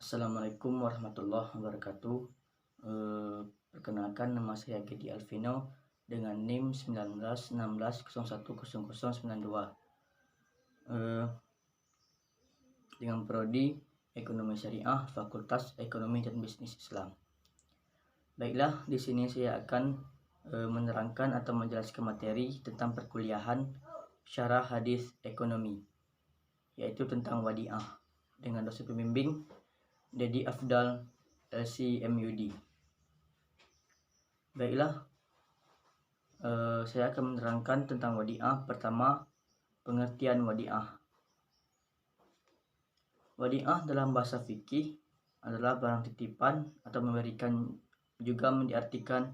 Assalamualaikum warahmatullahi wabarakatuh. Perkenalkan, nama saya Gedi Alvino dengan NIM 1916010092 dengan prodi Ekonomi Syariah, Fakultas Ekonomi dan Bisnis Islam. Baiklah, di sini saya akan menerangkan atau menjelaskan materi tentang perkuliahan Syarah Hadis Ekonomi, yaitu tentang wadiah, dengan dosen pembimbing Dedi Afdal LCMUD. Baiklah, saya akan menerangkan tentang wadiah. Pertama, pengertian wadiah. Wadiah dalam bahasa fikih adalah barang titipan atau memberikan, juga diartikan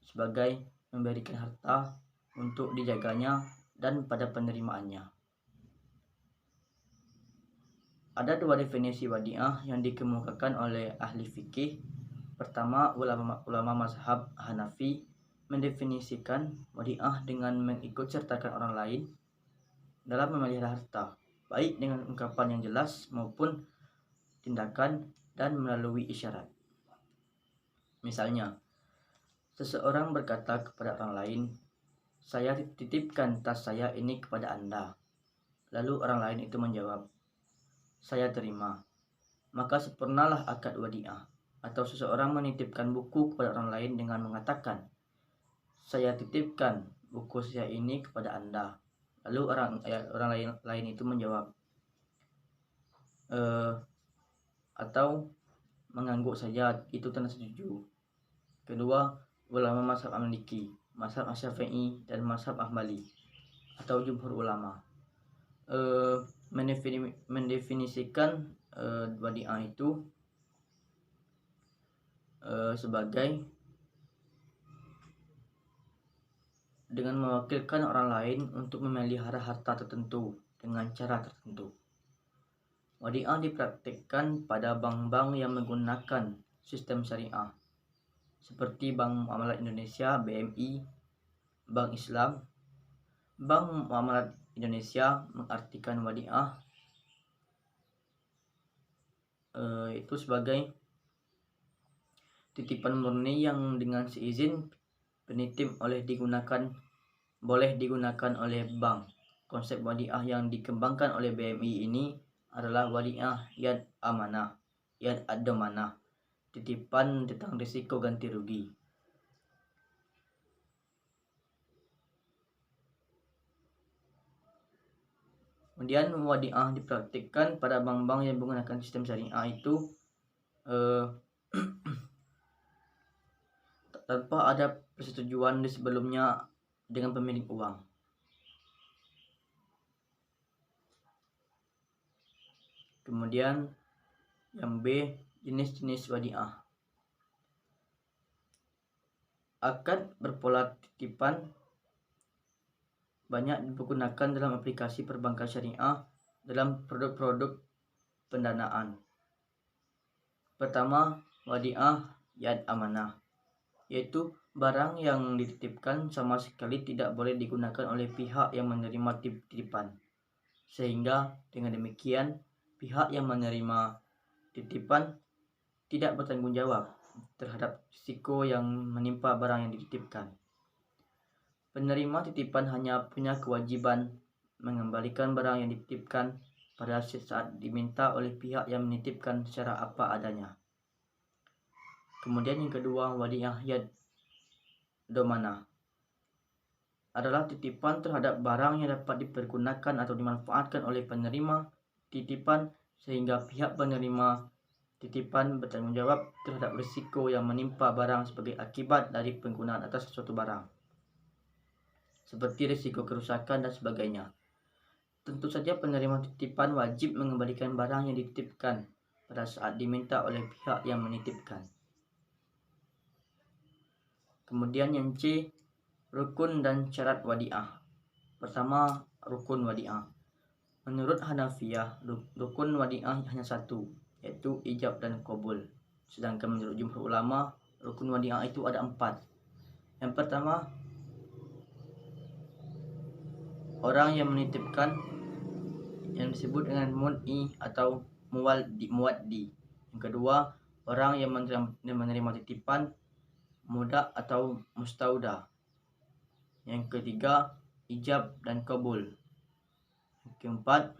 sebagai memberikan harta untuk dijaganya dan pada penerimaannya. Ada dua definisi wadiah yang dikemukakan oleh ahli fikih. Pertama, ulama mazhab Hanafi mendefinisikan wadiah dengan mengikut sertakan orang lain dalam memelihara harta, baik dengan ungkapan yang jelas maupun tindakan dan melalui isyarat. Misalnya, seseorang berkata kepada orang lain, "Saya titipkan tas saya ini kepada Anda." Lalu orang lain itu menjawab, "Saya terima." Maka sempurnalah akad wadiah. Atau seseorang menitipkan buku kepada orang lain dengan mengatakan, "Saya titipkan buku saya ini kepada Anda." Lalu orang lain itu menjawab, atau mengangguk saja, itu tanda setuju. Kedua, ulama mazhab Maliki, mazhab Asy-Syafi'i, dan mazhab Ahmali atau jumhur ulama mendefinisikan wadiah itu sebagai dengan mewakilkan orang lain untuk memelihara harta tertentu dengan cara tertentu. Wadiah dipraktikkan pada bank-bank yang menggunakan sistem syariah seperti Bank Muamalat Indonesia (BMI), Bank Islam. Bank Muamalat Indonesia mengartikan wadiah itu sebagai titipan murni yang dengan seizin penitip boleh digunakan oleh bank. Konsep wadiah yang dikembangkan oleh BMI ini adalah wadiah yad amanah, yad ad-damanah, titipan tentang risiko ganti rugi. Kemudian wadiah dipraktikkan pada bank-bank yang menggunakan sistem syariah itu tanpa ada persetujuan di sebelumnya dengan pemilik uang. Kemudian yang B, jenis-jenis wadiah. Akad berpola titipan banyak digunakan dalam aplikasi perbankan syariah dalam produk-produk pendanaan. Pertama, wadiah yad amanah, yaitu barang yang dititipkan sama sekali tidak boleh digunakan oleh pihak yang menerima titipan, sehingga dengan demikian pihak yang menerima titipan tidak bertanggung jawab terhadap risiko yang menimpa barang yang dititipkan. Penerima titipan hanya punya kewajiban mengembalikan barang yang dititipkan pada saat diminta oleh pihak yang menitipkan secara apa adanya. Kemudian yang kedua, wadiah yad domanah adalah titipan terhadap barang yang dapat dipergunakan atau dimanfaatkan oleh penerima titipan sehingga pihak penerima titipan bertanggung jawab terhadap risiko yang menimpa barang sebagai akibat dari penggunaan atas suatu barang, seperti risiko kerusakan dan sebagainya. Tentu saja penerima titipan wajib mengembalikan barang yang dititipkan pada saat diminta oleh pihak yang menitipkan. Kemudian yang C, rukun dan syarat wadiah. Pertama, rukun wadiah. Menurut Hanafiyah, rukun wadiah hanya satu, yaitu ijab dan qabul. Sedangkan menurut jumhur ulama, rukun wadiah itu ada 4. Yang pertama, orang yang menitipkan yang disebut dengan mun'i atau muwaddi. Yang kedua, orang yang menerima titipan mudah atau mustauda. Yang ketiga, ijab dan kabul. Yang keempat,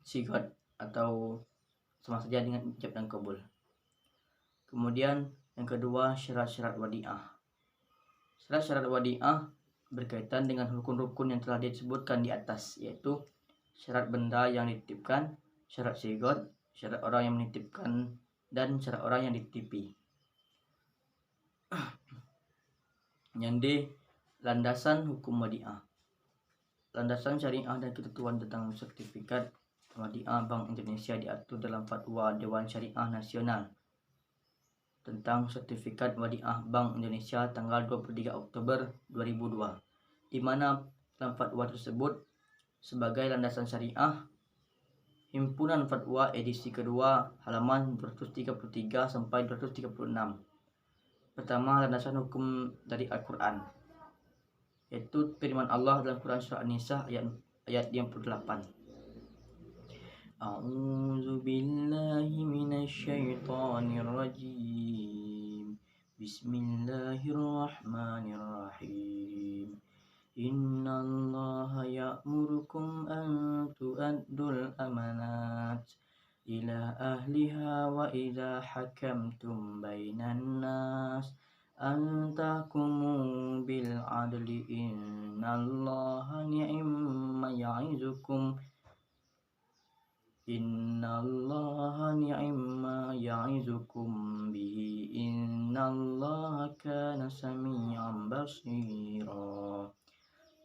sigat atau sama saja dengan ijab dan kabul. Kemudian yang kedua, syarat-syarat wadi'ah. Syarat-syarat wadi'ah berkaitan dengan rukun-rukun yang telah disebutkan di atas, yaitu syarat benda yang dititipkan, syarat sigat, syarat orang yang menitipkan, dan syarat orang yang dititipi. Yang D, landasan hukum wadi'ah. Landasan syariah dan ketentuan tentang sertifikat wadi'ah Bank Indonesia diatur dalam Fatwa Dewan Syariah Nasional tentang sertifikat wadi'ah Bank Indonesia tanggal 23 Oktober 2002, di mana dalam fatwa tersebut sebagai landasan syariah, Himpunan Fatwa edisi kedua halaman 233 sampai 236. Pertama, landasan hukum dari Al-Quran, yaitu firman Allah dalam Quran surah An-Nisa ayat 58. A'udzu billahi minasy syaithanir rajim. Bismillahirrahmanirrahim. Innallaha ya'murukum an tu'addul amanat ila ahliha wa idza hakamtum bainan nas an tahkumu bil adli innallaha ni'ma ya'izukum bihi innallaha kana sami'an basira.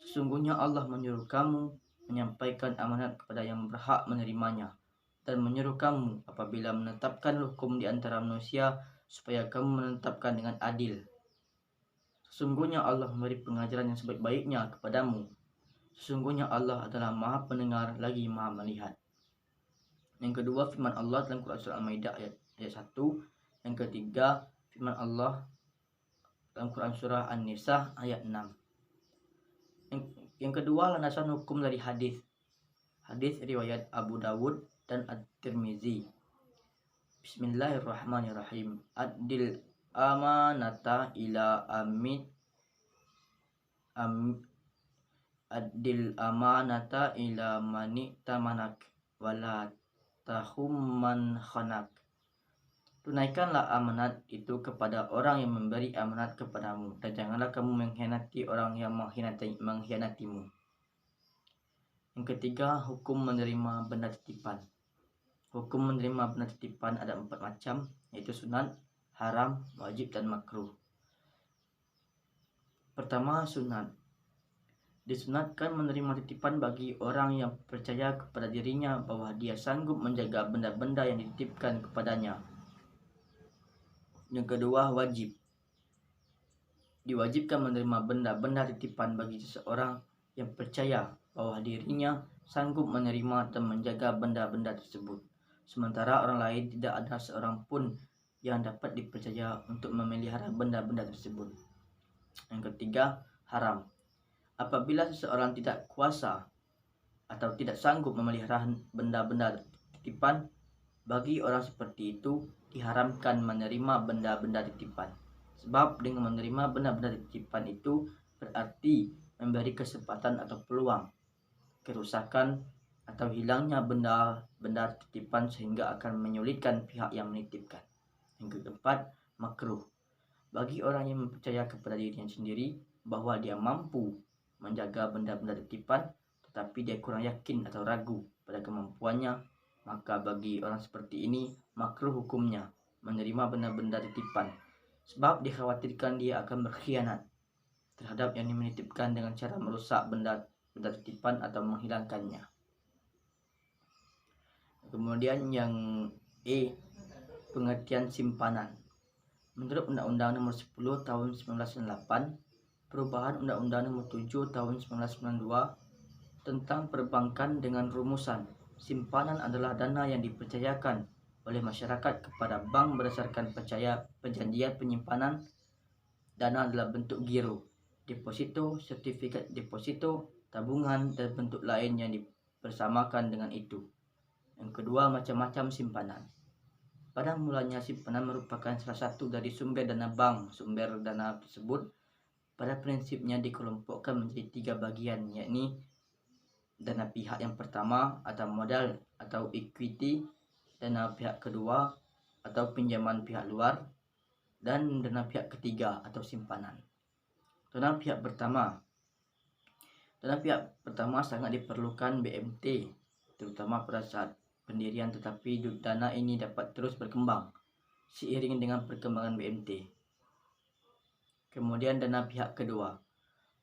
Sesungguhnya Allah menyuruh kamu menyampaikan amanat kepada yang berhak menerimanya dan menyuruh kamu apabila menetapkan hukum di antara manusia supaya kamu menetapkan dengan adil. Sesungguhnya Allah memberi pengajaran yang sebaik-baiknya kepadamu. Sesungguhnya Allah adalah Maha Pendengar lagi Maha Melihat. Yang kedua, firman Allah dalam Quran surah Al-Maidah ayat 1. Yang ketiga, firman Allah dalam Quran surah An-Nisa ayat 6. Yang kedua, landasan hukum dari hadis. Hadis riwayat Abu Dawud dan At-Tirmizi. Bismillahirrahmanirrahim. Adil amanata ila Adil amanata ila mani tamanak wala tahumman khanak. Tunaikanlah amanat itu kepada orang yang memberi amanat kepadamu, dan janganlah kamu mengkhianati orang yang mengkhianatimu. Yang ketiga, hukum menerima benda titipan. Hukum menerima benda titipan ada 4 macam, yaitu sunat, haram, wajib, dan makruh. Pertama, sunat. Disunatkan menerima titipan bagi orang yang percaya kepada dirinya bahwa dia sanggup menjaga benda-benda yang dititipkan kepadanya. Yang kedua, wajib. Diwajibkan menerima benda-benda titipan bagi seseorang yang percaya bahwa dirinya sanggup menerima dan menjaga benda-benda tersebut, sementara orang lain tidak ada seorang pun yang dapat dipercaya untuk memelihara benda-benda tersebut. Yang ketiga, haram. Apabila seseorang tidak kuasa atau tidak sanggup memelihara benda-benda titipan, bagi orang seperti itu diharamkan menerima benda-benda titipan. Sebab dengan menerima benda-benda titipan itu berarti memberi kesempatan atau peluang kerusakan atau hilangnya benda-benda titipan sehingga akan menyulitkan pihak yang menitipkan. Yang keempat, makruh. Bagi orang yang percaya kepada dirinya sendiri bahwa dia mampu menjaga benda-benda titipan, tetapi dia kurang yakin atau ragu pada kemampuannya, maka bagi orang seperti ini makruh hukumnya menerima benda-benda titipan, sebab dikhawatirkan dia akan berkhianat terhadap yang menitipkan dengan cara merusak benda titipan atau menghilangkannya. Kemudian yang E, pengertian simpanan. Menurut Undang-Undang Nomor 10 Tahun 1998, perubahan Undang-Undang Nomor 7 Tahun 1992 tentang perbankan dengan rumusan simpanan adalah dana yang dipercayakan oleh masyarakat kepada bank berdasarkan perjanjian penyimpanan dana dalam bentuk giro, deposito, sertifikat deposito, tabungan, dan bentuk lain yang dipersamakan dengan itu. Yang kedua, macam-macam simpanan. Pada mulanya simpanan merupakan salah satu dari sumber dana bank. Sumber dana tersebut pada prinsipnya dikelompokkan menjadi 3 bagian, yakni dana pihak yang pertama atau modal atau equity, dana pihak kedua atau pinjaman pihak luar, dan dana pihak ketiga atau simpanan. Dana pihak pertama. Dana pihak pertama sangat diperlukan BMT, terutama pada saat pendirian, tetapi dana ini dapat terus berkembang seiring dengan perkembangan BMT. Kemudian dana pihak kedua.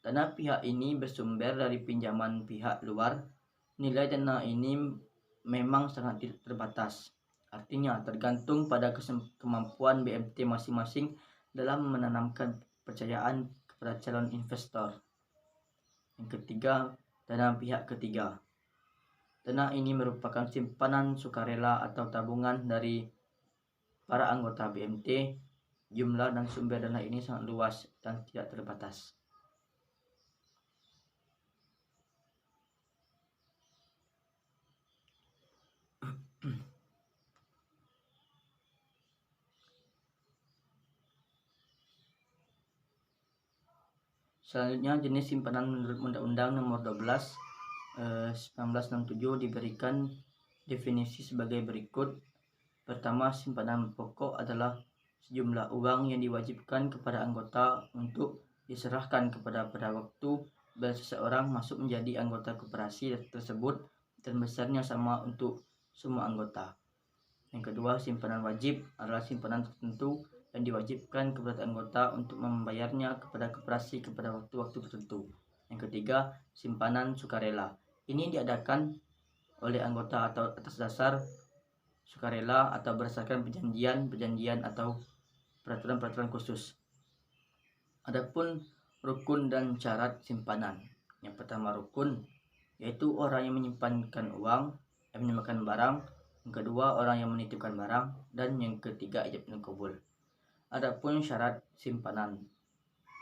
Dana pihak ini bersumber dari pinjaman pihak luar. Nilai dana ini memang sangat terbatas. Artinya tergantung pada kemampuan BMT masing-masing dalam menanamkan kepercayaan kepada calon investor. Yang ketiga, dana pihak ketiga. Dana ini merupakan simpanan sukarela atau tabungan dari para anggota BMT. Jumlah dan sumber dana ini sangat luas dan tidak terbatas. Selanjutnya, jenis simpanan menurut Undang-Undang Nomor 12 1967 diberikan definisi sebagai berikut. Pertama, simpanan pokok adalah sejumlah uang yang diwajibkan kepada anggota untuk diserahkan pada waktu bila seseorang masuk menjadi anggota koperasi tersebut dan besarnya sama untuk semua anggota. Yang kedua, simpanan wajib adalah simpanan tertentu yang diwajibkan kepada anggota untuk membayarnya kepada koperasi pada waktu-waktu tertentu. Yang ketiga, simpanan sukarela. Ini diadakan oleh anggota atau atas dasar sukarela atau berdasarkan perjanjian atau peraturan-peraturan khusus. Adapun rukun dan syarat simpanan. Yang pertama, rukun, yaitu orang yang menyimpankan uang, yang menyimpankan barang. Yang kedua, orang yang menitipkan barang. Dan yang ketiga, ijab dan qabul. Adapun syarat simpanan.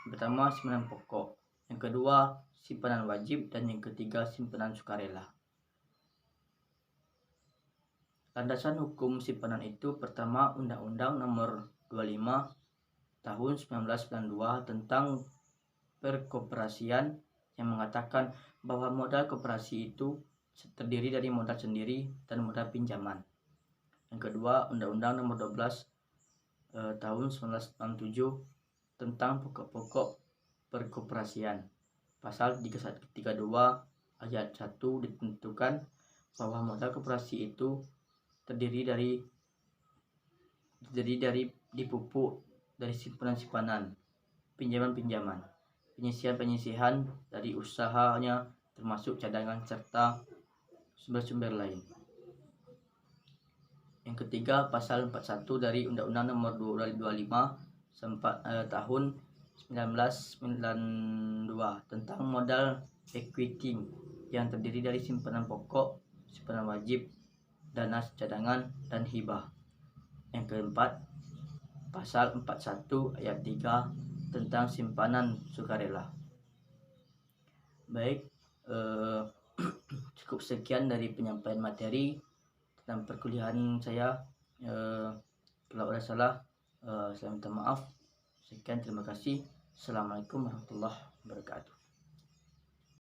Yang pertama, simpanan pokok. Yang kedua, simpanan wajib. Dan yang ketiga, simpanan sukarela. Landasan hukum simpanan itu pertama, Undang-Undang Nomor 25 Tahun 1992 tentang perkoperasian yang mengatakan bahwa modal koperasi itu terdiri dari modal sendiri dan modal pinjaman. Yang kedua, Undang-Undang Nomor 12 Tahun 1967 tentang pokok-pokok perkoperasian. Pasal 332 ayat 1 ditentukan bahwa modal koperasi itu terdiri dari dipupuk dari simpanan-simpanan, pinjaman-pinjaman, penyisihan-penyisihan dari usahanya termasuk cadangan serta sumber-sumber lain. Yang ketiga, pasal 41 dari Undang-Undang Nomor 25 Tahun 1992 tentang modal equity yang terdiri dari simpanan pokok, simpanan wajib, dana cadangan, dan hibah. Yang keempat, pasal 41 ayat 3 tentang simpanan sukarela. Baik, cukup sekian dari penyampaian materi tentang perkuliahan saya. Kalau ada salah, saya minta maaf. Sekian, terima kasih. Assalamualaikum warahmatullahi wabarakatuh.